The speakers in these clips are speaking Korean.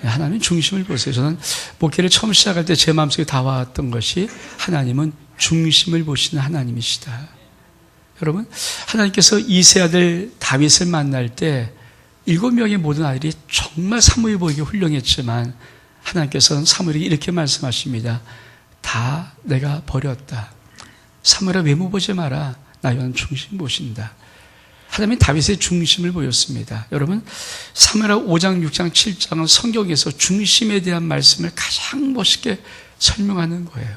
하나님 중심을 보세요. 저는 목회를 처음 시작할 때 제 마음속에 다와왔던 것이 하나님은 중심을 보시는 하나님이시다. 여러분, 하나님께서 이세 아들 다윗을 만날 때 7명의 모든 아들이 정말 사무해 보이게 훌륭했지만 하나님께서는 사무엘에게 이렇게 말씀하십니다. 다 내가 버렸다. 사무엘아 외모 보지 마라. 나는 중심 보신다. 하나님이 다윗의 중심을 보였습니다. 여러분, 사무엘하 5장, 6장, 7장은 성경에서 중심에 대한 말씀을 가장 멋있게 설명하는 거예요.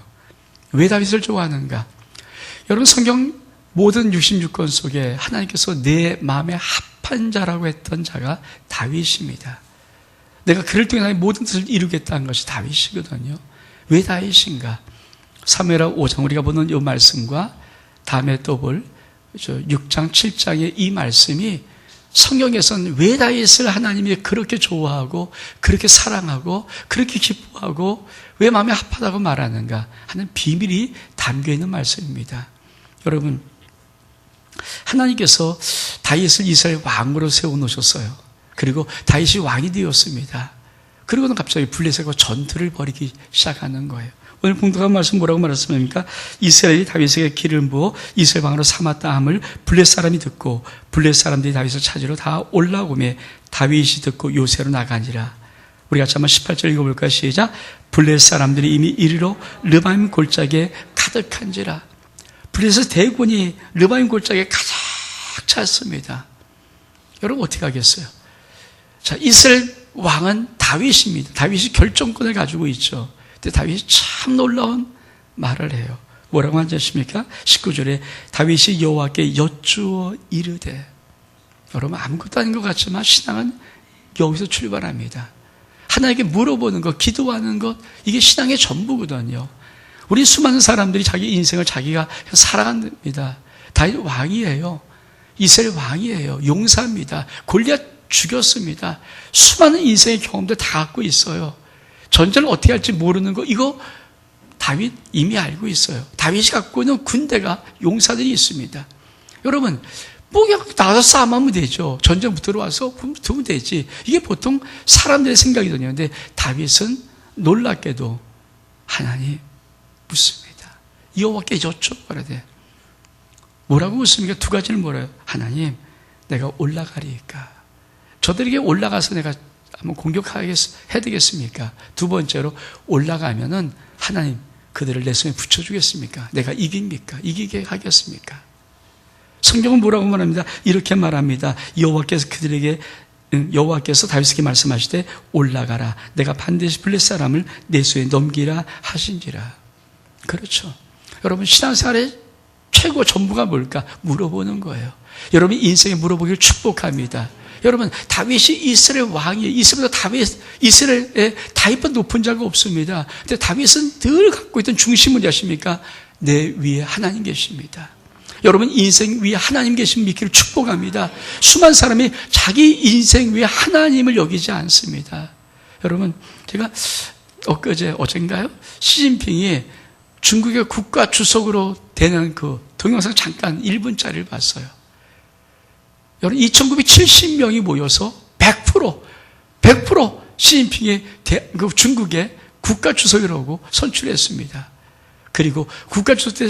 왜 다윗을 좋아하는가? 여러분, 성경 모든 66권 속에 하나님께서 내 마음에 합한 자라고 했던 자가 다윗입니다. 내가 그를 통해 나의 모든 뜻을 이루겠다는 것이 다윗이거든요. 왜 다윗인가? 사무엘하 5장 우리가 보는 이 말씀과 다음에 또 볼 6장, 7장의 이 말씀이 성경에서는 왜 다윗을 하나님이 그렇게 좋아하고 그렇게 사랑하고 그렇게 기뻐하고 왜 마음에 합하다고 말하는가 하는 비밀이 담겨있는 말씀입니다. 여러분, 하나님께서 다윗을 이스라엘 왕으로 세워놓으셨어요. 그리고 다윗이 왕이 되었습니다. 그리고는 갑자기 블레셋과 전투를 벌이기 시작하는 거예요. 오늘 봉독한 말씀 뭐라고 말했습니까? 이스라엘이 다윗에게 기름 부어 이스라엘 왕으로 삼았다 함을 블레셋 사람이 듣고 블레셋 사람들이 다윗을 찾으러 다 올라오매 다윗이 듣고 요새로 나가니라. 우리 같이 한번 18절 읽어볼까요? 시작. 블레셋 사람들이 이미 이르러 르바임 골짜기에 가득한지라. 블레셋 대군이 르바임 골짜기에 가득 찼습니다. 여러분 어떻게 하겠어요? 자, 이스라엘 왕은 다윗입니다. 다윗이 결정권을 가지고 있죠. 근데 다윗이 참 놀라운 말을 해요. 뭐라고 하지 않습니까? 19절에 다윗이 여호와께 여쭈어 이르되. 여러분 아무것도 아닌 것 같지만 신앙은 여기서 출발합니다. 하나님께 물어보는 것, 기도하는 것, 이게 신앙의 전부거든요. 우리 수많은 사람들이 자기 인생을 자기가 살아갑니다. 다윗 왕이에요. 이스라엘 왕이에요. 용사입니다. 골리앗 죽였습니다. 수많은 인생의 경험들 다 갖고 있어요. 전쟁을 어떻게 할지 모르는 거, 이거 다윗 이미 알고 있어요. 다윗이 갖고 있는 군대가 용사들이 있습니다. 여러분, 뭐 그냥 나가서 싸움하면 되죠. 전쟁 들어와서 두면 되지. 이게 보통 사람들의 생각이거든요. 근데 다윗은 놀랍게도 하나님 묻습니다. 여호와께 여쭤봐야 돼. 뭐라고 묻습니까? 두 가지를 물어요. 하나님, 내가 올라가리까? 저들에게 올라가서 내가 한번 공격해야 되겠습니까? 두 번째로 올라가면은 하나님 그들을 내 손에 붙여주겠습니까? 내가 이깁니까? 이기게 하겠습니까? 성경은 뭐라고 말합니다? 이렇게 말합니다. 여호와께서 다윗에게 말씀하시되 올라가라. 내가 반드시 블레셋 사람을 내 손에 넘기라 하신지라. 그렇죠. 여러분 신앙생활의 최고 전부가 뭘까? 물어보는 거예요. 여러분 인생에 물어보기를 축복합니다. 여러분 다윗이 이스라엘 왕이에요. 이스라엘에 다윗보다 높은 자가 없습니다. 근데 다윗은 늘 갖고 있던 중심은 아십니까? 내 위에 하나님 계십니다. 여러분 인생 위에 하나님 계신 믿기를 축복합니다. 수많은 사람이 자기 인생 위에 하나님을 여기지 않습니다. 여러분 제가 어젠가요? 시진핑이 중국의 국가 주석으로 되는 그 동영상 잠깐 1분짜리를 봤어요. 여러분 2,970명이 모여서 100% 시진핑이 그 중국의 국가 주석이라고 선출했습니다. 그리고 국가 주석 때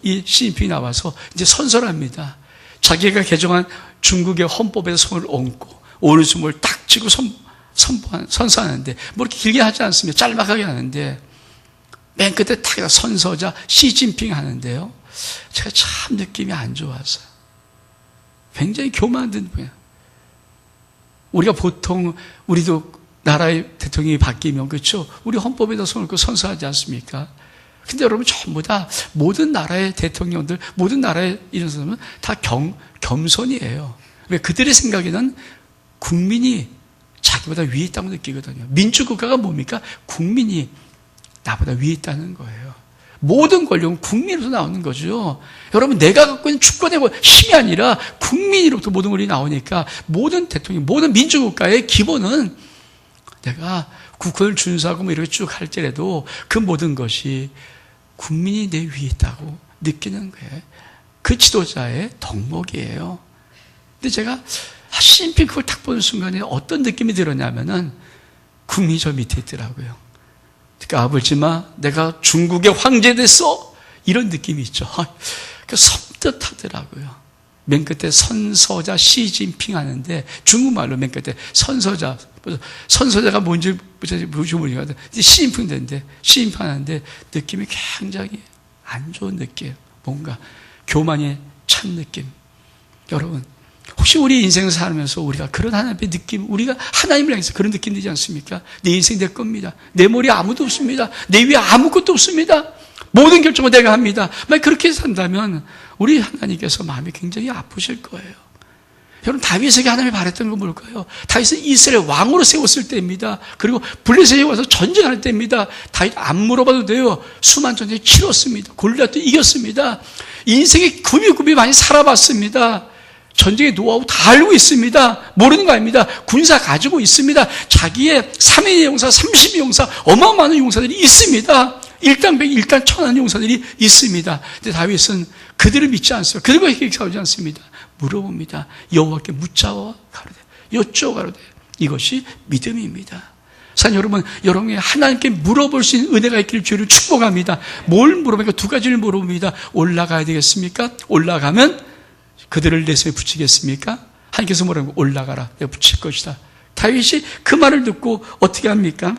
이 시진핑이 나와서 이제 선설합니다. 자기가 개정한 중국의 헌법에서 손을 얹고 오른손을 딱 쥐고 선서하는데 뭐 이렇게 길게 하지 않습니다. 짤막하게 하는데 맨 끝에 딱 선서자 시진핑 하는데요. 제가 참 느낌이 안 좋았어요. 굉장히 교만한 분이야. 우리가 보통 우리도 나라의 대통령이 바뀌면 그렇죠? 우리 헌법에다 손을 얹고 선서하지 않습니까? 근데 여러분 전부 다 모든 나라의 대통령들, 모든 나라의 이런 사람은 다 겸손이에요. 왜? 그들의 생각에는 국민이 자기보다 위에 있다고 느끼거든요. 민주국가가 뭡니까? 국민이 나보다 위에 있다는 거예요. 모든 권력은 국민으로부터 나오는 거죠. 여러분 내가 갖고 있는 주권의 힘이 아니라 국민으로부터 모든 권력이 나오니까 모든 대통령, 모든 민주국가의 기본은 내가 국권을 준수하고 뭐 이렇게 쭉 할지라도 그 모든 것이 국민이 내 위에 있다고 느끼는 거예요. 그 지도자의 덕목이에요. 근데 제가 시진핑 그걸 딱 보는 순간에 어떤 느낌이 들었냐면은 국민이 저 밑에 있더라고요. 까불지마, 내가 중국의 황제 됐어, 이런 느낌이 있죠. 섬뜩하더라고요. 맨 끝에 선서자 시진핑 하는데, 중국말로 맨 끝에 선서자가 뭔지 모르겠는데 시진핑 되는데, 시진핑 하는데 느낌이 굉장히 안 좋은 느낌, 뭔가 교만에 찬 느낌. 여러분, 혹시 우리 인생을 살면서 우리가 그런 하나님의 느낌, 우리가 하나님을 향해서 그런 느낌 되지 않습니까? 내 인생 내 겁니다. 내 머리에 아무도 없습니다. 내 위에 아무것도 없습니다. 모든 결정을 내가 합니다. 만약 그렇게 산다면 우리 하나님께서 마음이 굉장히 아프실 거예요. 여러분, 다윗에게 하나님이 바랬던 건 뭘까요? 다윗은 이스라엘 왕으로 세웠을 때입니다. 그리고 블레셋에 와서 전쟁할 때입니다. 다윗 안 물어봐도 돼요. 수많은 전쟁 치렀습니다. 골리앗도 이겼습니다. 인생의 구비구비 많이 살아봤습니다. 전쟁의 노하우 다 알고 있습니다. 모르는 거 아닙니다. 군사 가지고 있습니다. 자기의 3인의 용사, 30의 용사, 어마어마한 용사들이 있습니다. 일당백, 일당천한 용사들이 있습니다. 근데 다윗은 그들을 믿지 않습니다. 그들과 싸우지 않습니다. 물어봅니다. 여호와께 묻자와 가로되, 여쭈어 가로되. 이것이 믿음입니다. 사랑하는 여러분, 여러분이 하나님께 물어볼 수 있는 은혜가 있기를 주를 축복합니다. 뭘 물어보니까 두 가지를 물어봅니다. 올라가야 되겠습니까? 올라가면 그들을 내 손에 붙이겠습니까? 하나님께서 뭐라고? 올라가라, 내가 붙일 것이다. 다윗이 그 말을 듣고 어떻게 합니까?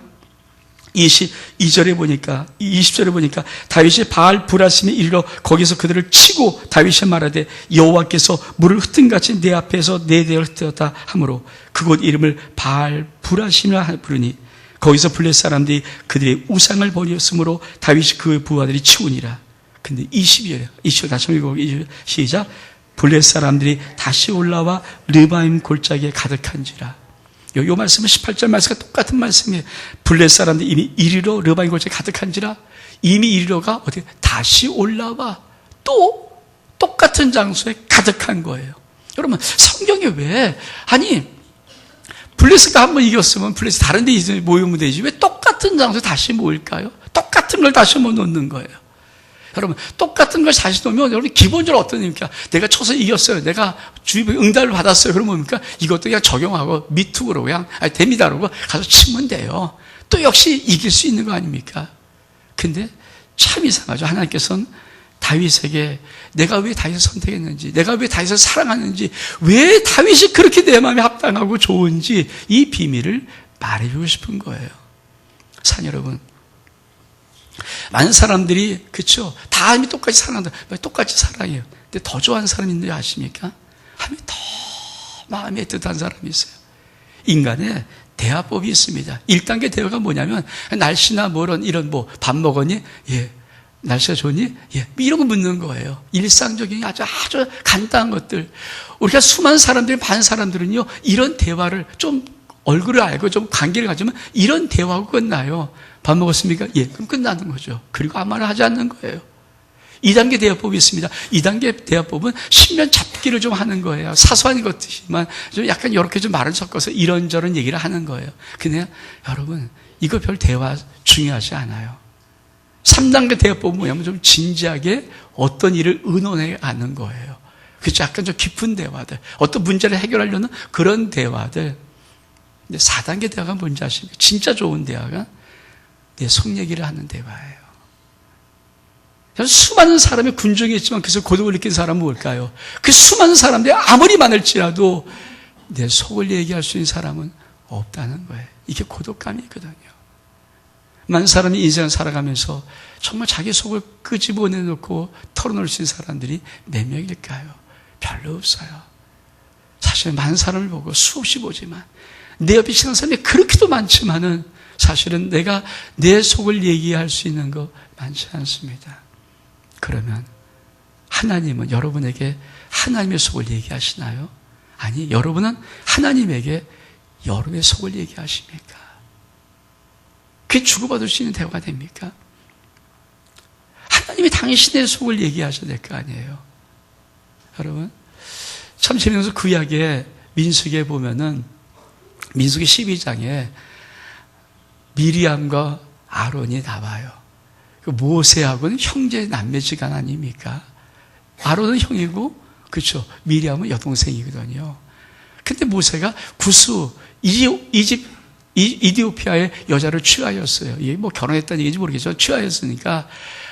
22절에 보니까, 20절에 보니까 다윗이 바알 브라심에 이르러 거기서 그들을 치고 다윗이 말하되 여호와께서 물을 흩은같이 내 앞에서 내 대를 흩었다 하므로 그곳 이름을 바알 브라심이라 부르니 거기서 블레셋 사람들이 그들의 우상을 버렸으므로 다윗이 그 부하들이 치우니라. 근데 22절 다시 한번 읽어, 시작. 블레셋 사람들이 다시 올라와 르바임 골짜기에 가득한지라. 요 말씀은 18절 말씀과 똑같은 말씀이에요. 블레셋 사람들이 이미 이리로 르바임 골짜기에 가득한지라. 이미 이리로가 어디 다시 올라와 또 똑같은 장소에 가득한 거예요. 여러분, 성경에 왜, 아니 블레셋가 한번 이겼으면 블레셋 다른 데 모이면 되지 왜 똑같은 장소에 다시 모일까요? 똑같은 걸 다시 놓는 거예요. 여러분, 똑같은 걸 다시 놓으면 여러분 기본적으로 어떤 의미입니까? 내가 쳐서 이겼어요. 내가 주입 응답을 받았어요. 그러면 뭡니까? 이것도 그냥 적용하고 미투로 그냥 됩니다. 그러고 가서 치면 돼요. 또 역시 이길 수 있는 거 아닙니까? 근데 참 이상하죠. 하나님께서는 다윗에게 내가 왜 다윗을 선택했는지, 내가 왜 다윗을 사랑하는지, 왜 다윗이 그렇게 내 마음에 합당하고 좋은지 이 비밀을 말해주고 싶은 거예요. 사랑 여러분, 많은 사람들이 그렇죠, 다 하나님이 똑같이 사랑한다, 똑같이 사랑해요. 근데 더 좋아하는 사람이 있는지 아십니까? 하나님이 더 마음에 애틋한 사람이 있어요. 인간의 대화법이 있습니다. 1단계 대화가 뭐냐면 날씨나 뭐런 이런 뭐 밥 먹었니? 예. 날씨가 좋니? 예. 이런 거 묻는 거예요. 일상적인 아주 간단한 것들. 우리가 수많은 사람들, 많은 사람들은요, 이런 대화를 좀 얼굴을 알고 좀 관계를 가지면 이런 대화하고 끝나요. 밥 먹었습니까? 예. 그럼 끝나는 거죠. 그리고 아무 말을 하지 않는 거예요. 2단계 대화법이 있습니다. 2단계 대화법은 신변 잡기를 좀 하는 거예요. 사소한 것이지만 좀 약간 이렇게 좀 말을 섞어서 이런저런 얘기를 하는 거예요. 근데 여러분, 이거 별 대화 중요하지 않아요. 3단계 대화법은 뭐냐면 좀 진지하게 어떤 일을 의논해 가는 거예요. 그렇죠. 약간 좀 깊은 대화들, 어떤 문제를 해결하려는 그런 대화들. 근데 4단계 대화가 뭔지 아십니까? 진짜 좋은 대화가 내 속 얘기를 하는 대화예요. 수많은 사람이 군중에 있지만 그래서 고독을 느낀 사람은 뭘까요? 그 수많은 사람들이 아무리 많을지라도 내 속을 얘기할 수 있는 사람은 없다는 거예요. 이게 고독감이거든요. 많은 사람이 인생을 살아가면서 정말 자기 속을 끄집어내놓고 털어놓을 수 있는 사람들이 몇 명일까요? 별로 없어요. 사실 많은 사람을 보고 수없이 보지만 내 옆에 지나는 사람이 그렇게도 많지만은 사실은 내가 내 속을 얘기할 수 있는 거 많지 않습니다. 그러면 하나님은 여러분에게 하나님의 속을 얘기하시나요? 아니, 여러분은 하나님에게 여러분의 속을 얘기하십니까? 그게 주고받을 수 있는 대화가 됩니까? 하나님이 당신의 속을 얘기하셔야 될 거 아니에요. 여러분, 참 재미있어서 구약에 민수기에 보면은 민수기 12장에 미리암과 아론이 나와요. 모세하고는 형제 남매지간 아닙니까? 아론은 형이고, 그렇죠. 미리암은 여동생이거든요. 근데 모세가 구수 이집 이디오피아의 여자를 취하였어요. 이게 뭐 결혼했다는 얘기인지 모르겠지만 취하였으니까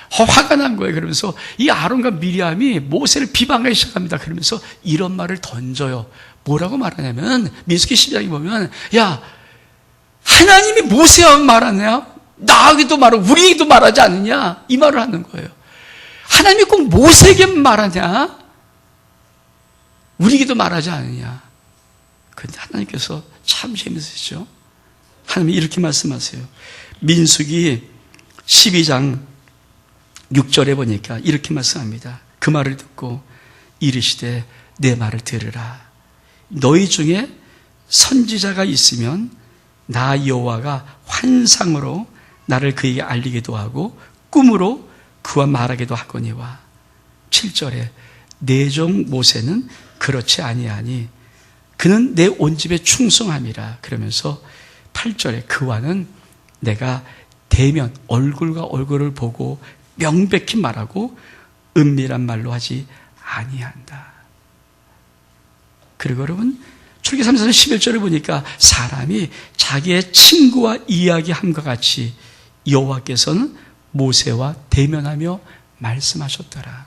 화가 난 거예요. 그러면서 이 아론과 미리암이 모세를 비방하기 시작합니다. 그러면서 이런 말을 던져요. 뭐라고 말하냐면 민수기 12장에 보면 야, 하나님이 모세와 말하냐? 나에게도 말하고 우리에게도 말하지 않느냐? 이 말을 하는 거예요. 하나님이 꼭 모세에게 말하냐? 우리에게도 말하지 않느냐? 그런데 하나님께서 참 재밌으시죠? 하나님이 이렇게 말씀하세요. 민수기 12장 6절에 보니까 이렇게 말씀합니다. 그 말을 듣고 이르시되 내 말을 들으라. 너희 중에 선지자가 있으면 나 여호와가 환상으로 나를 그에게 알리기도 하고 꿈으로 그와 말하기도 하거니와. 7절에 내 종 모세는 그렇지 아니하니 그는 내 온 집에 충성함이라. 그러면서 8절에 그와는 내가 대면 얼굴과 얼굴을 보고 명백히 말하고 은밀한 말로 하지 아니한다. 그리고 여러분 출애굽기 3장 11절을 보니까 사람이 자기의 친구와 이야기함과 같이 여호와께서는 모세와 대면하며 말씀하셨더라.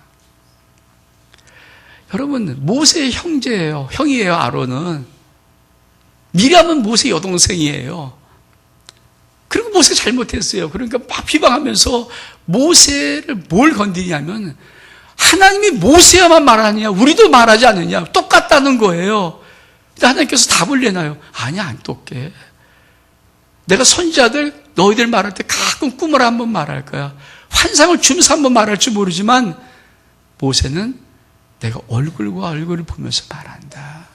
여러분 모세의 형이에요. 아론은. 미리암은 모세의 여동생이에요. 그리고 모세가 잘못했어요. 그러니까 막 비방하면서 모세를 뭘 건드리냐면 하나님이 모세야만 말하느냐 우리도 말하지 않느냐 똑같다는 거예요. 근데 하나님께서 답을 내놔요. 아니야, 안 똑같게. 내가 선지자들 너희들 말할 때 가끔 꿈을 한번 말할 거야. 환상을 주면서 한번 말할 줄 모르지만 모세는 내가 얼굴과 얼굴을 보면서 말한다.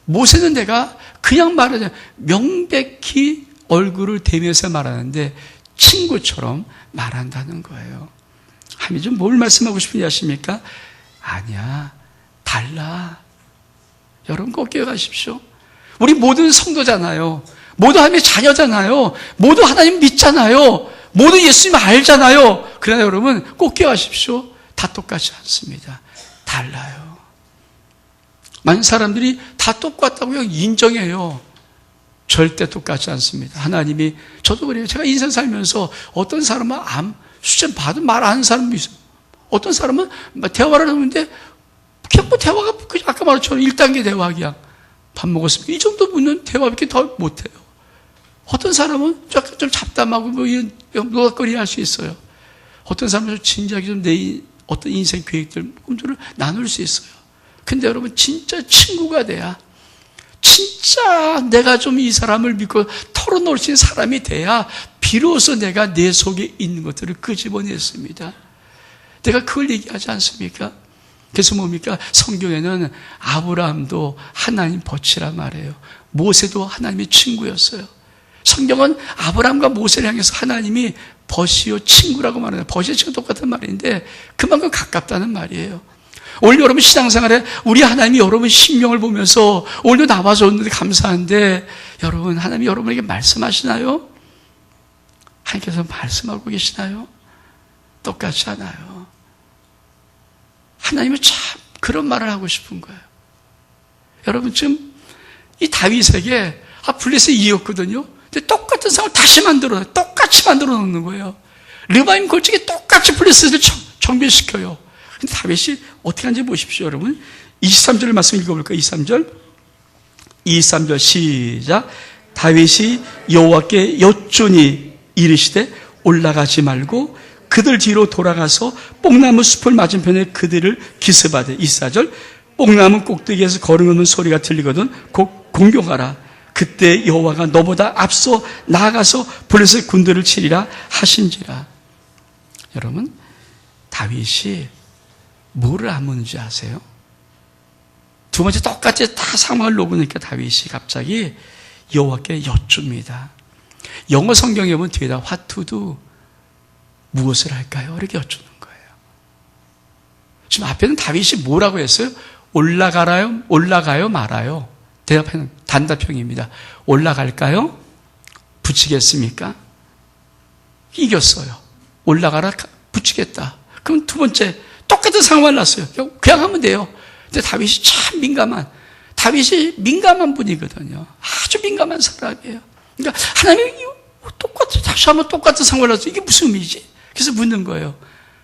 모세는 내가 그냥 말하지 않아. 명백히 얼굴을 대면서 말하는데 친구처럼 말한다는 거예요. 하나님이 좀 뭘 말씀하고 싶은지 아십니까? 아니야, 달라. 여러분 꼭 기억하십시오. 우리 모든 성도잖아요. 모두 하나님의 자녀잖아요. 모두 하나님 믿잖아요. 모두 예수님 알잖아요. 그러나 여러분 꼭 기억하십시오. 다 똑같지 않습니다. 달라요. 많은 사람들이 다 똑같다고 인정해요. 절대 똑같지 않습니다. 하나님이, 저도 그래요. 제가 인생 살면서 어떤 사람은 수천 봐도 말 안 하는 사람도 있어요. 어떤 사람은 대화를 하는데 그냥 뭐 대화가 아까 말했처럼 1단계 대화 그냥 밥 먹었습니까? 이 정도 묻는 대화밖에 더 못해요. 어떤 사람은 좀 잡담하고 뭐 이런 노닥거리 할 수 있어요. 어떤 사람은 진지하게 좀 내 어떤 인생 계획들, 꿈들을 나눌 수 있어요. 근데 여러분 진짜 친구가 돼야, 진짜 내가 좀 이 사람을 믿고 털어놓을 수 있는 사람이 돼야 비로소 내가 내 속에 있는 것들을 끄집어냈습니다. 내가 그걸 얘기하지 않습니까? 그래서 뭡니까? 성경에는 아브라함도 하나님 벗이라 말해요. 모세도 하나님의 친구였어요. 성경은 아브라함과 모세를 향해서 하나님이 벗이요 친구라고 말해요. 벗이요 친구 똑같은 말인데 그만큼 가깝다는 말이에요. 오늘 여러분 신앙생활에 우리 하나님이 여러분 심령을 보면서 오늘도 나와서 오는데 감사한데 여러분 하나님이 여러분에게 말씀하시나요? 하나님께서 말씀하고 계시나요? 똑같지 않아요. 하나님은 참 그런 말을 하고 싶은 거예요. 여러분 지금 이 다윗에게 블레셋이 이겼거든요. 근데 똑같은 상황을 다시 똑같이 만들어 놓는 거예요. 르바임 골짜기에 똑같이 블레셋을 정멸시켜요. 근데 다윗이 어떻게 하는지 보십시오, 여러분. 23절을 말씀 읽어볼까요? 23절 시작. 다윗이 여호와께 여쭈니 이르시되 올라가지 말고 그들 뒤로 돌아가서 뽕나무 숲을 맞은편에 그들을 기습하되. 24절 뽕나무 꼭대기에서 걸음오는 소리가 들리거든 곧 공격하라. 그때 여호와가 너보다 앞서 나아가서 블레셋 군대를 치리라 하신지라. 여러분 다윗이 뭐를 안 묻는지 아세요? 두 번째 똑같이 다 상황을 놓으니까 다윗이 갑자기 여호와께 여쭙니다. 영어 성경에 보면 뒤에다 what to do, 무엇을 할까요? 이렇게 여쭙는 거예요. 지금 앞에는 다윗이 뭐라고 했어요? 올라가요 말아요? 대답하는 단답형입니다. 올라갈까요? 붙이겠습니까? 이겼어요. 올라가라, 붙이겠다. 그럼 두 번째 똑같은 상황을 났어요. 그냥 하면 돼요. 근데 다윗이 참 다윗이 민감한 분이거든요. 아주 민감한 사람이에요. 그러니까 하나님이 다시 한번 똑같은 상황을 하죠. 이게 무슨 의미지? 그래서 묻는 거예요.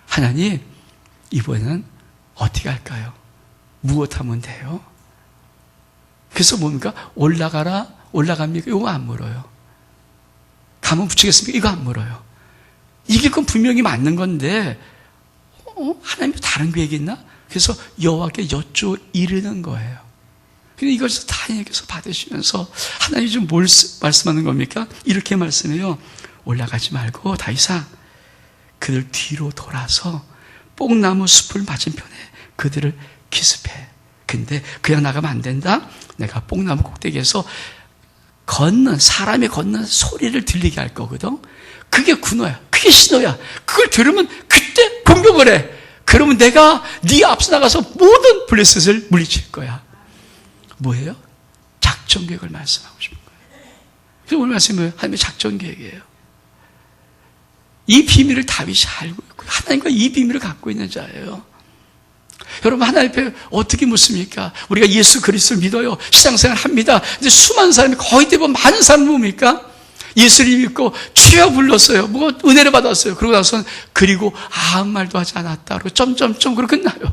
하나님, 이번에는 어떻게 할까요? 무엇하면 돼요? 그래서 뭡니까? 올라갑니까? 이거 안 물어요. 가면 붙이겠습니까? 이거 안 물어요. 이길 건 분명히 맞는 건데 하나님 다른 계획이 있나? 그래서 여호와께 여쭈어 이르는 거예요. 근데 이것을 다니엘께서 받으시면서 하나님이 좀 뭘 말씀하는 겁니까? 이렇게 말씀해요. 올라가지 말고 다윗아, 그들 뒤로 돌아서 뽕나무 숲을 맞은편에 그들을 기습해. 근데 그냥 나가면 안 된다. 내가 뽕나무 꼭대기에서 사람이 걷는 소리를 들리게 할 거거든. 그게 군호야. 그게 신호야. 그걸 들으면 그때 공격을 해. 그러면 내가 네 앞서 나가서 모든 블레셋을 물리칠 거야. 뭐예요? 작전 계획을 말씀하고 싶은 거예요. 그래서 오늘 말씀이 뭐예요? 하나님의 작전 계획이에요. 이 비밀을 다윗이 알고 있고 하나님과 이 비밀을 갖고 있는 자예요. 여러분, 하나님 앞에 어떻게 묻습니까? 우리가 예수 그리스도를 믿어요. 신앙생활 합니다. 근데 수많은 사람이, 거의 대부분 많은 사람이 뭡니까? 예수를 믿고 주여 불렀어요. 뭐 은혜를 받았어요. 그러고 나서는 그리고 아무 말도 하지 않았다. 그리고 점점점 그러고 끝나요.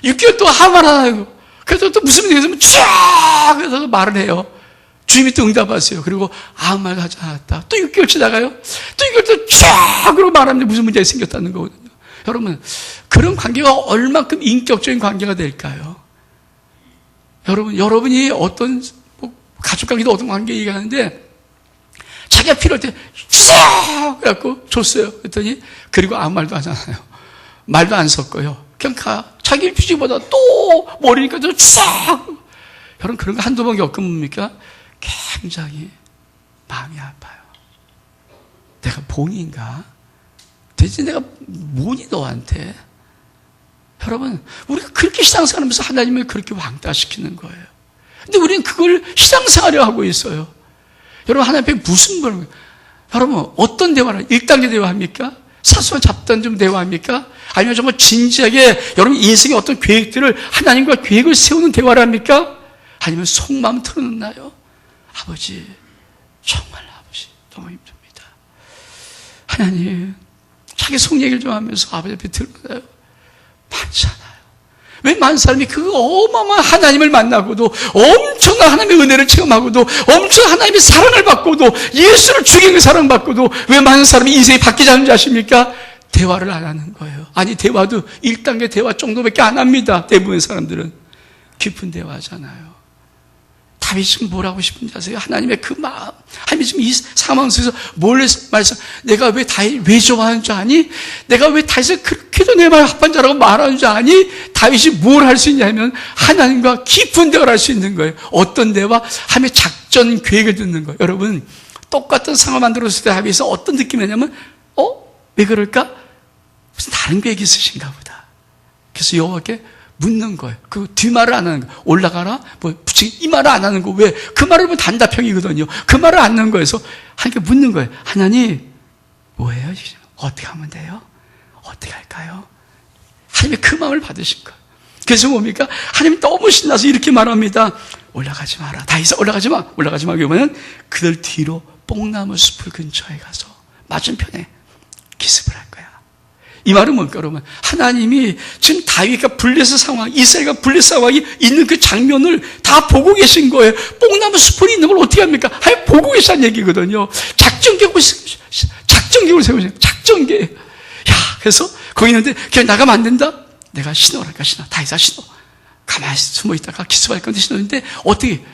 6개월 동안 아무 말 안 하고, 그래서 또 무슨 일이 있으면 쫙 해서 말을 해요. 주님이 또 응답하세요. 그리고 아무 말도 하지 않았다. 또 6개월 지나가요. 또 6개월 또 쫙 그러고 말하면 무슨 문제가 생겼다는 거거든요. 여러분, 그런 관계가 얼만큼 인격적인 관계가 될까요? 여러분이 어떤 가족 관계도 어떤 관계 얘기하는데 자기가 필요할 때 싹 그래갖고 줬어요. 그랬더니 그리고 아무 말도 하지 않아요. 말도 안 섞어요. 그냥 자기 휴지보다 또 머리니까 또 싹. 여러분, 그런 거 한두 번 겪으면 뭡니까? 굉장히 마음이 아파요. 내가 봉인가? 대체 내가 뭐니 너한테? 여러분, 우리가 그렇게 신앙생활하면서 하나님을 그렇게 왕따시키는 거예요. 근데 우리는 그걸 신앙생활을 하고 있어요. 여러분, 하나님 앞에 무슨 거예요? 여러분, 어떤 대화를, 1단계 대화합니까? 사소한 잡단 좀 대화합니까? 아니면 정말 진지하게 여러분 인생의 어떤 계획들을 하나님과 계획을 세우는 대화를 합니까? 아니면 속마음 털어놓나요? 아버지, 정말 아버지, 너무 힘듭니다. 하나님, 자기 속 얘기를 좀 하면서 아버지 앞에 들어요. 많잖아요. 왜 많은 사람이 그 어마어마한 하나님을 만나고도 엄청난 하나님의 은혜를 체험하고도 엄청난 하나님의 사랑을 받고도 예수를 죽인 그 사랑 받고도 왜 많은 사람이 인생이 바뀌지 않는지 아십니까? 대화를 안 하는 거예요. 아니, 대화도 1단계 대화 정도밖에 안 합니다. 대부분의 사람들은. 깊은 대화잖아요. 다윗이 지금 뭘 하고 싶은지 아세요? 하나님의 그 마음. 하나님이 지금 이 상황 속에서 뭘 말씀, 내가 왜 다윗 왜 좋아하는 줄 아니? 내가 왜 다윗을 그렇게도 내 말 합한 자라고 말하는 줄 아니? 다윗이 뭘 할 수 있냐면 하나님과 깊은 대화를 할 수 있는 거예요. 어떤 대화? 하나님의 작전 계획을 듣는 거예요. 여러분, 똑같은 상황 만들었을 때 다윗은 어떤 느낌이 나냐면 왜 그럴까? 무슨 다른 계획이 있으신가 보다. 그래서 여호와께 묻는 거예요. 그 뒷말을 안 하는 거예요. 올라가라? 붙이기? 이 말을 안 하는 거. 왜? 그 말을 보면 단답형이거든요. 그 말을 안 하는 거예요. 그래서 하나님께 묻는 거예요. 하나님, 뭐예요? 어떻게 하면 돼요? 어떻게 할까요? 하나님의 그 마음을 받으신 거예요. 그래서 뭡니까? 하나님이 너무 신나서 이렇게 말합니다. 올라가지 마라. 다윗아, 올라가지 마. 올라가지 마. 그러면 그들 뒤로 뽕나무 숲을 근처에 가서 맞은편에 기습을 할 거야. 이 말은 뭘까, 여러분? 하나님이 지금 다윗과 블레셋 상황, 이스라엘과 블레셋 상황이 있는 그 장면을 다 보고 계신 거예요. 뽕나무 숲이 있는 걸 어떻게 합니까? 하나님 보고 계시다는 얘기거든요. 작전 계획을 세우세요. 작전 계획. 야, 그래서 거기 있는데 그냥 나가면 안 된다? 내가 신호랄까, 신호. 다윗아, 신호. 가만히 숨어 있다가 기습할 건데 신호인데 어떻게?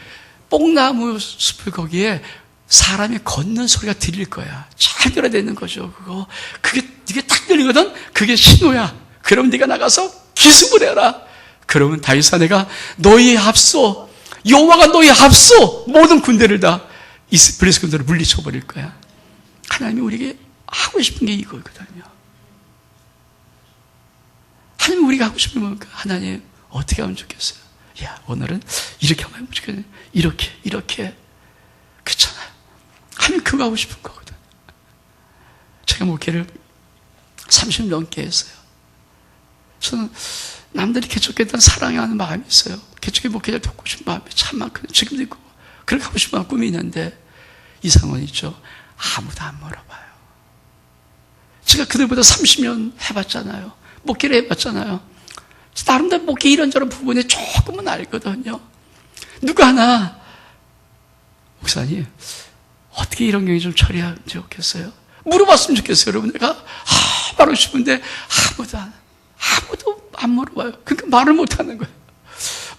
뽕나무 숲을 거기에 사람이 걷는 소리가 들릴 거야. 잘 들어야 되는 거죠, 그거. 그게 딱 들리거든? 그게 신호야. 그럼 네가 나가서 기습을 해라. 그러면 다윗아, 내가 너희에 앞서, 여호와가 너희에 앞서 모든 군대를 다 블레셋 군대를 물리쳐버릴 거야. 하나님이 우리에게 하고 싶은 게 이거거든요. 하나님이 우리가 하고 싶은 겁니까? 하나님, 어떻게 하면 좋겠어요? 야, 오늘은 이렇게 하면 좋겠네. 이렇게. 그렇잖아요. 하나님 그거 하고 싶은 거거든. 제가 목회를 30년 넘게 했어요. 저는 남들이 개척했다는 사랑하는 마음이 있어요. 개척의 목회자를 돕고 싶은 마음이 참 많거든요. 지금도 있고. 그렇게 하고 싶은 꿈이 있는데 이상은 있죠. 아무도 안 물어봐요. 제가 그들보다 30년 해봤잖아요. 목회를 해봤잖아요. 나름대로 목회 이런저런 부분에 조금은 알거든요. 누가 하나, 목사님, 어떻게 이런 경우 좀 처리하면 좋겠어요? 물어봤으면 좋겠어요, 여러분. 내가 말하고 싶은데 아무도 안 물어봐요. 그러니까 말을 못하는 거예요.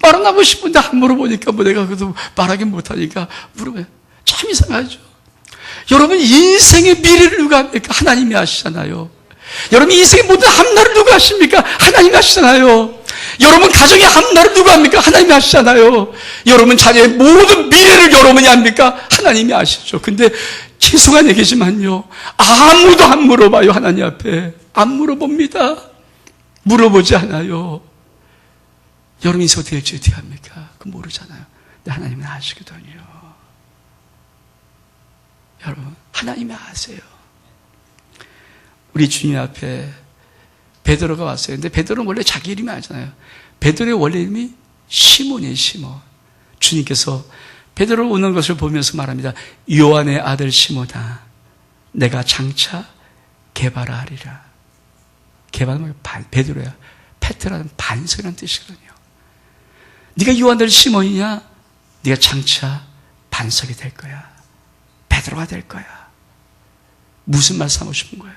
말은 하고 싶은데 안 물어보니까 내가 그래도 말하긴 못하니까 물어봐요. 참 이상하죠. 여러분, 인생의 미래를 누가 합니까? 하나님이 아시잖아요. 여러분, 인생의 모든 앞날을 누가 아십니까? 하나님이 아시잖아요. 여러분, 가정의 앞날을 누가 합니까? 하나님이 아시잖아요. 여러분, 자녀의 모든 미래를 여러분이 합니까? 하나님이 아시죠. 근데 죄송한 얘기지만요, 아무도 안 물어봐요. 하나님 앞에 안 물어봅니다. 물어보지 않아요. 여러분, 인생 어떻게 될지 어떻게 합니까? 그거 모르잖아요. 근데 하나님은 아시거든요. 여러분, 하나님이 아세요. 우리 주님 앞에 베드로가 왔어요. 근데 베드로는 원래 자기 이름이 아니잖아요. 베드로의 원래 이름이 시몬이에요, 시몬. 주님께서 베드로 오는 것을 보면서 말합니다. 요한의 아들 시몬아, 내가 장차 개발하리라. 개발하면 베드로야. 페트라는 반석이라는 뜻이거든요. 네가 요한의 아들 시몬이냐? 네가 장차 반석이 될 거야. 베드로가 될 거야. 무슨 말씀하고 싶은 거예요?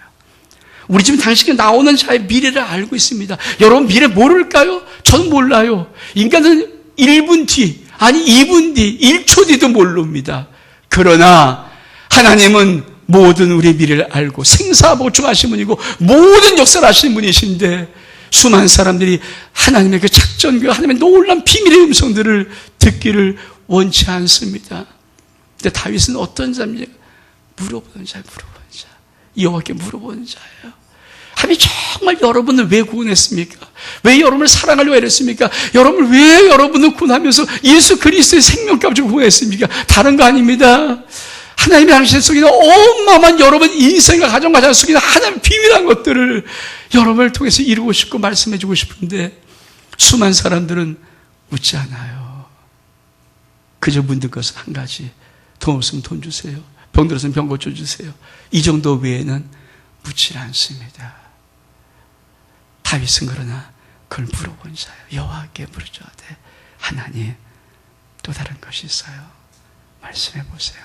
우리 집은 당신이 나오는 자의 미래를 알고 있습니다. 여러분, 미래 모를까요? 저는 몰라요. 인간은 1분 뒤, 아니 2분 뒤, 1초 뒤도 모릅니다. 그러나 하나님은 모든 우리의 미래를 알고 생사보충하신 분이고 모든 역사를 하시는 분이신데, 수많은 사람들이 하나님의 그 작전, 그 하나님의 놀라운 비밀의 음성들을 듣기를 원치 않습니다. 근데 다윗은 어떤 자입니까? 물어보는 자. 여호와께 물어보는 자예요. 하나님이 정말 여러분을 왜 구원했습니까? 왜 여러분을 사랑하려고 했습니까? 여러분을 왜 여러분을 구원하면서 예수 그리스도의 생명값을 구원했습니까? 다른 거 아닙니다. 하나님의 당신 속에 있는 어마어마한 여러분 인생과 가정과 속에 있는 하나님의 비밀한 것들을 여러분을 통해서 이루고 싶고 말씀해주고 싶은데, 수많은 사람들은 묻지 않아요. 그저 묻는 것은 한 가지. 돈 없으면 돈 주세요. 병 들었으면 병 고쳐주세요. 이 정도 외에는 묻지 않습니다. 다윗은 그러나 그걸 물어본 자예요. 여호와께 물어줘야 돼. 하나님, 또 다른 것이 있어요. 말씀해 보세요.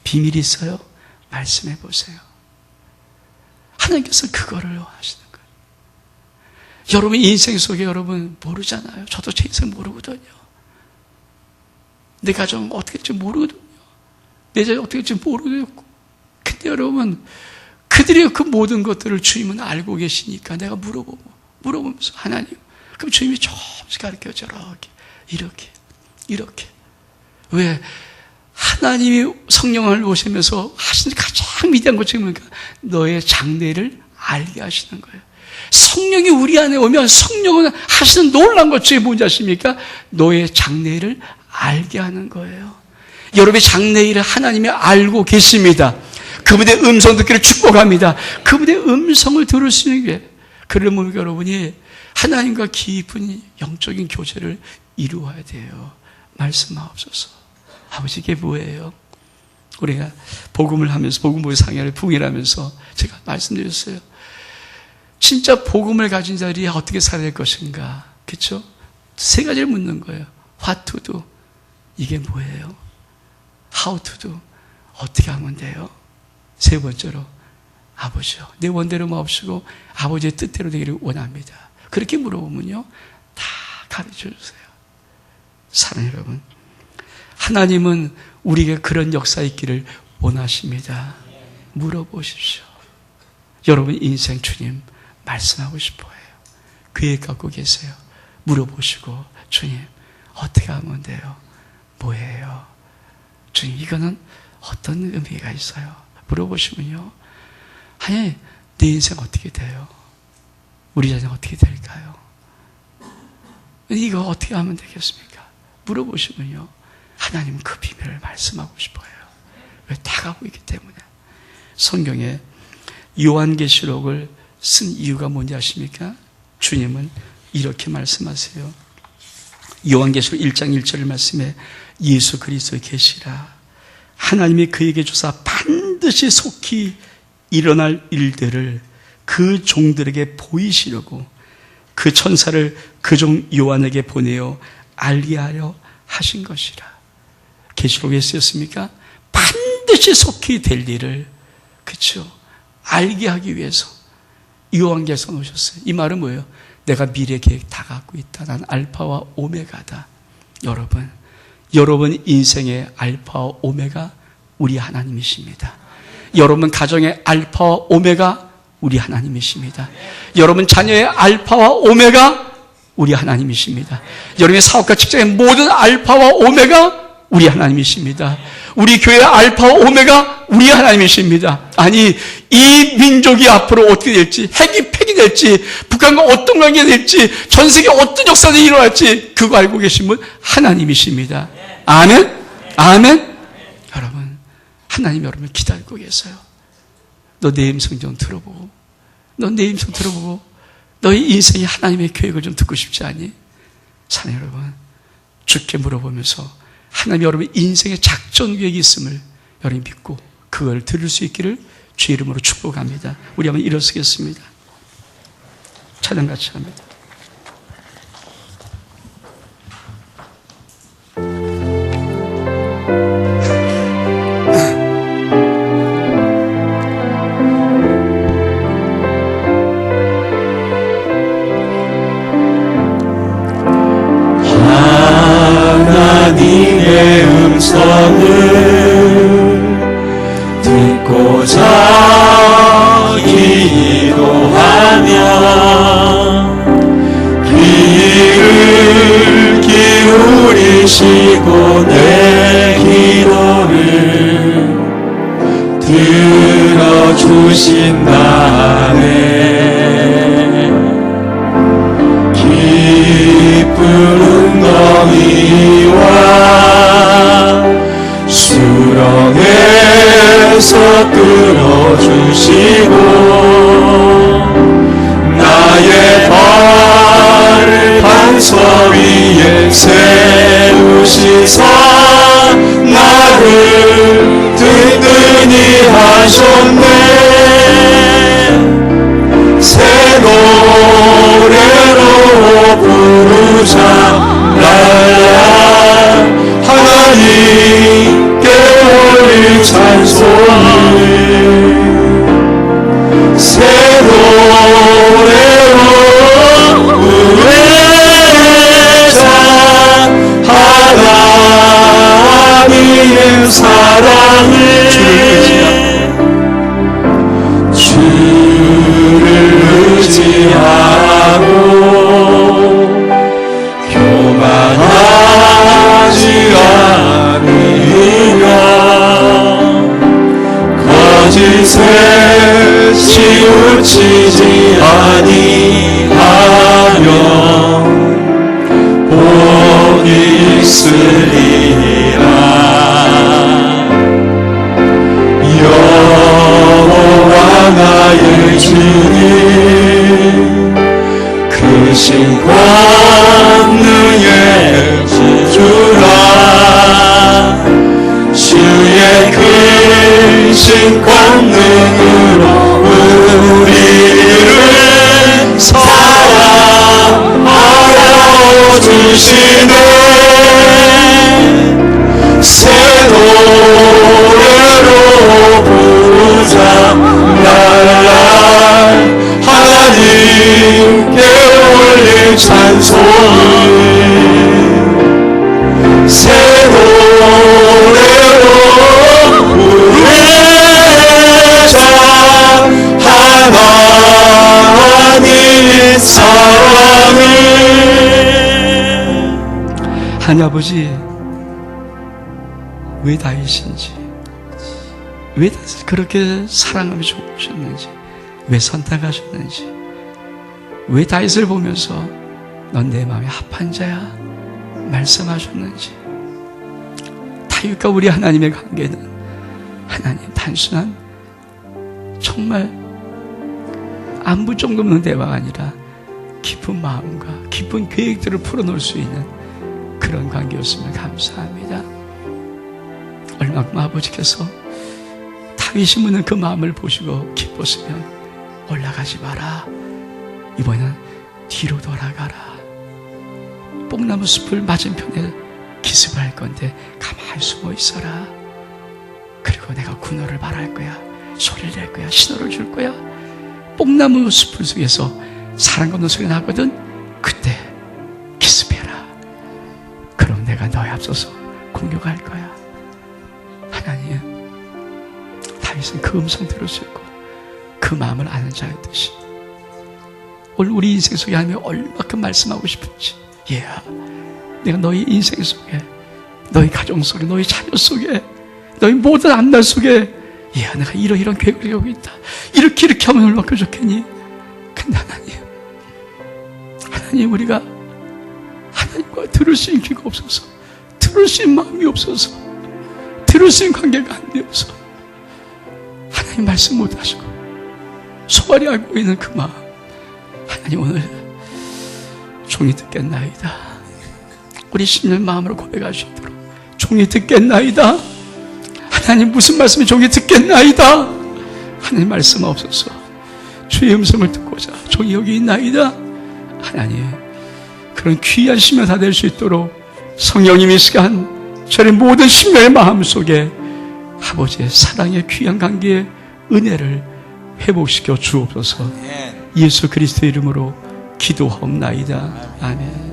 비밀이 있어요. 말씀해 보세요. 하나님께서 그거를 하시는 거예요. 여러분 인생 속에 여러분 모르잖아요. 저도 제 인생 모르거든요. 내 가정 어떻게 될지 모르거든요. 내 자녀 어떻게 될지 모르거든요. 근데 여러분, 그들의 그 모든 것들을 주님은 알고 계시니까 내가 물어보면서 하나님, 그럼 주님이 조금씩 가르쳐줘. 이렇게. 왜? 하나님이 성령을 오시면서 하시는 가장 위대한 것 중에 뭡니까? 너의 장래를 알게 하시는 거예요. 성령이 우리 안에 오면 성령은 하시는 놀라운 것 중에 뭔지 아십니까? 너의 장래를 알게 하는 거예요. 여러분의 장래일을 하나님이 알고 계십니다. 그분의 음성 듣기를 축복합니다. 그분의 음성을 들을 수 있는 게, 그러면 여러분이 하나님과 깊은 영적인 교제를 이루어야 돼요. 말씀하옵소서. 아버지, 이게 뭐예요? 우리가 복음을 하면서, 복음의 상야를 부흥하면서 제가 말씀드렸어요. 진짜 복음을 가진 자들이 어떻게 살아야 할 것인가? 그렇죠? 세 가지를 묻는 거예요. What to do? 이게 뭐예요? How to do? 어떻게 하면 돼요? 세 번째로, 아버지요, 내 원대로 마옵시고 아버지의 뜻대로 되기를 원합니다. 그렇게 물어보면요, 다 가르쳐 주세요. 사랑하는 여러분, 하나님은 우리에게 그런 역사 있기를 원하십니다. 물어보십시오. 여러분 인생 주님 말씀하고 싶어요. 계획 갖고 계세요. 물어보시고, 주님 어떻게 하면 돼요? 뭐예요? 주님, 이거는 어떤 의미가 있어요? 물어보시면요, 아니, 내 인생 어떻게 돼요? 우리 자녀 어떻게 될까요? 이거 어떻게 하면 되겠습니까? 물어보시면요, 하나님은 그 비밀을 말씀하고 싶어요. 왜? 다가오고 있기 때문에. 성경에 요한계시록을 쓴 이유가 뭔지 아십니까? 주님은 이렇게 말씀하세요. 요한계시록 1장 1절 말씀에 예수 그리스도의 계시라, 하나님이 그에게 주사 반드시 속히 일어날 일들을 그 종들에게 보이시려고 그 천사를 그 종 요한에게 보내어 알게 하려 하신 것이라. 계시록에 쓰였습니까? 반드시 속히 될 일을, 그렇죠, 알게 하기 위해서 요한께서 놓으셨어요. 이 말은 뭐예요? 내가 미래 계획 다 갖고 있다. 난 알파와 오메가다. 여러분 인생의 알파와 오메가 우리 하나님이십니다. 여러분 가정의 알파와 오메가 우리 하나님이십니다. 여러분 자녀의 알파와 오메가 우리 하나님이십니다. 여러분의 사업과 직장의 모든 알파와 오메가 우리 하나님이십니다. 우리 교회의 알파와 오메가 우리 하나님이십니다. 아니, 이 민족이 앞으로 어떻게 될지, 핵이 폐기될지, 북한과 어떤 관계가 될지, 전 세계 어떤 역사가 일어날지 그거 알고 계신 분 하나님이십니다. 아멘? 아멘? 여러분, 하나님 여러분을 기다리고 계세요. 너 내 음성 좀 들어보고, 너의 인생이 하나님의 계획을 좀 듣고 싶지 않니? 사랑 여러분, 주께 물어보면서 하나님 여러분 인생의 작전 계획이 있음을 여러분이 믿고 그걸 들을 수 있기를 주의 이름으로 축복합니다. 우리 한번 일어서겠습니다. 찬양 같이 합니다. 하나님의 음성을 듣고자 기도하며 귀를 기울이시고 내 기도를 들어주신다네. 깊은 웅덩이와 수렁에서 끌어주시고 나의 발을 반석 위에 세우시사 나를 든든히 하셨네. 새 노래로 부르자 랄라 하나님께 올릴 찬송을 새 노래로 부르자 하나님의 사랑을 주를 의지하고 교만하지 않으며 거짓에 치우치지 아니하면 복 있으리라. 여호와 나의 주님 크신 권능의 주라. 주의 크신 권능으로 우리를 사랑하여 주시네. 새 노래로 부르자 랄라 하나님께 올릴 찬송을 새 노래로 부르자 하나님의 사랑을. 하나님 아버지, 왜 다윗인지, 왜 그렇게 사랑하며 좋으셨는지, 왜 선택하셨는지, 왜 다윗을 보면서 넌 내 마음에 합한 자야 말씀하셨는지. 다윗과 우리 하나님의 관계는 하나님 단순한 정말 안부 정도 없는 대화가 아니라 깊은 마음과 깊은 계획들을 풀어놓을 수 있는 그런 관계였음을 감사합니다. 얼마큼 아버지께서 다윗이 묻는 그 마음을 보시고 기뻤으면 올라가지 마라. 이번에는 뒤로 돌아가라. 뽕나무 숲을 맞은편에 기습할 건데 가만히 숨어 있어라. 그리고 내가 군호를 말할 거야. 소리를 낼 거야. 신호를 줄 거야. 뽕나무 숲을 속에서 사람 걷는 소리 나거든. 그때 기습해라. 그럼 내가 너의 앞서서 공격할 거야. 하나님, 다윗은 그 음성 들었을고 그 마음을 아는 자였듯이 오늘 우리 인생 속에 하나님이 얼마큼 말씀하고 싶은지, 얘야, 내가 너희 인생 속에, 너희 가정 속에, 너희 자녀 속에, 너희 모든 앞날 속에, 얘야, 내가 이런 계획을 갖고 있다. 이렇게 하면 얼마큼 좋겠니? 근데 하나님, 우리가 하나님과 들을 수 있는 귀가 없어서, 들을 수 있는 마음이 없어서, 들을 수 있는 관계가 안 되어서 하나님 말씀 못하시고 소홀히 알고 있는 그 마음, 하나님 오늘 종이 듣겠나이다. 우리 10년 마음으로 고백할 수 있도록 종이 듣겠나이다. 하나님 무슨 말씀이 종이 듣겠나이다. 하나님 말씀 없어서 주의 음성을 듣고자 종이 여기 있나이다. 하나님 그런 귀한 심령 다 될 수 있도록 성령님이 이 시간 저의 모든 심령의 마음속에 아버지의 사랑의 귀한 관계의 은혜를 회복시켜 주옵소서. 예수 그리스도의 이름으로 기도하옵나이다. 아멘.